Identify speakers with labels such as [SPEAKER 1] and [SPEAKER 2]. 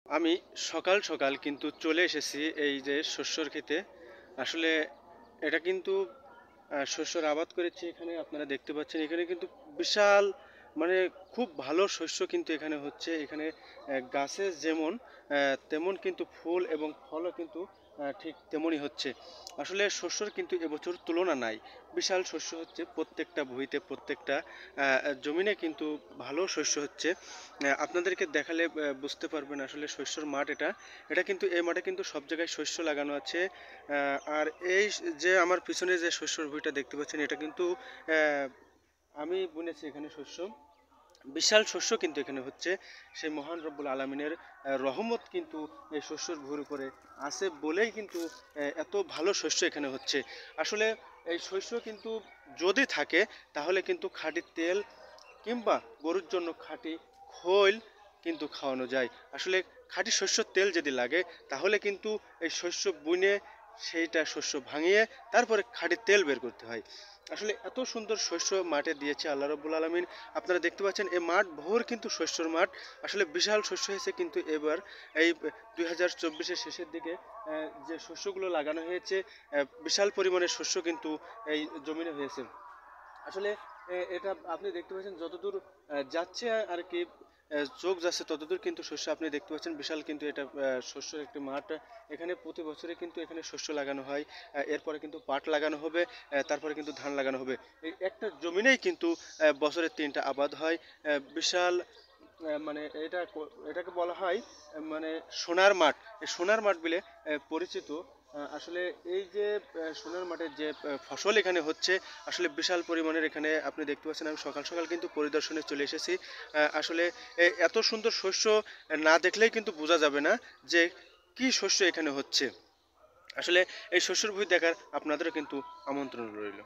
[SPEAKER 1] আমি সকাল সকাল কিন্তু চলে এসেছি এই যে শস্যর ক্ষেতে। আসলে এটা কিন্তু শস্যর আবাদ করেছি এখানে, আপনারা দেখতে পাচ্ছেন এখানে কিন্তু বিশাল, মানে খুব ভালো শস্য কিন্তু এখানে হচ্ছে। এখানে গাছে যেমন তেমন কিন্তু ফুল এবং ফলও কিন্তু ঠিক তেমনই হচ্ছে। আসলে শস্যর কিন্তু এবছর তুলনা নাই, বিশাল শস্য হচ্ছে প্রত্যেকটা ভুঁইতে, প্রত্যেকটা জমিনে কিন্তু ভালো শস্য হচ্ছে। আপনাদেরকে দেখালে বুঝতে পারবেন আসলে শস্যর মাঠ এটা। এটা কিন্তু এই মাঠে কিন্তু সব জায়গায় শস্য লাগানো আছে। আর এই যে আমার পিছনে যে শস্যর ভুঁইটা দেখতে পাচ্ছেন, এটা কিন্তু আমি বুনেছি এখানে শস্য। বিশাল শস্য কিন্তু এখানে হচ্ছে। সেই মহান রব্বুল আলমিনের রহমত কিন্তু এই শস্যর ভুঁইয়ের উপরে আছে বলেই কিন্তু এত ভালো শস্য এখানে হচ্ছে। আসলে এই শস্য কিন্তু যদি থাকে তাহলে কিন্তু খাঁটি তেল কিংবা গরুর জন্য খাঁটি খৈল কিন্তু খাওয়ানো যায়। আসলে খাঁটি শস্যর তেল যদি লাগে তাহলে কিন্তু এই শস্য বুনে সেইটা শস্য ভাঙিয়ে তারপরে খাঁটি তেল বের করতে হয়। আসলে এত সুন্দর শস্য মাঠে দিয়েছে আল্লাহ রব্বুল আলমিন। আপনারা দেখতে পাচ্ছেন এই মাঠ ভোর কিন্তু শস্যর মাঠ। আসলে বিশাল শস্য হয়েছে কিন্তু এবার এই 2024-এর শেষের দিকে যে শস্যগুলো লাগানো হয়েছে, বিশাল পরিমাণের শস্য কিন্তু এই জমিনে হয়েছে। আসলে এটা আপনি দেখতে পাচ্ছেন যতদূর যাচ্ছে আর কি, চোখ যাচ্ছে ততদূর কিন্তু শস্য আপনি দেখতে পাচ্ছেন। বিশাল কিন্তু এটা শস্যের একটি মাঠ। এখানে প্রতি বছরে কিন্তু এখানে শস্য লাগানো হয়। এরপরে কিন্তু পাট লাগানো হবে, তারপরে কিন্তু ধান লাগানো হবে। এই একটা জমিনেই কিন্তু বছরে 3টা আবাদ হয়। বিশাল মানে এটাকে বলা হয় মানে সোনার মাঠ। এই সোনার মাঠ বলে পরিচিত। আসলে এই যে সোনার মাঠের যে ফসল এখানে হচ্ছে, আসলে বিশাল পরিমাণের এখানে আপনি দেখতে পাচ্ছেন। আমি সকাল সকাল কিন্তু পরিদর্শনে চলে এসেছি। আসলে এত সুন্দর শস্য না দেখলেই কিন্তু বোঝা যাবে না যে কি শস্য এখানে হচ্ছে। আসলে এই শস্যর ভুঁই দেখার আপনাদেরও কিন্তু আমন্ত্রণ রইল।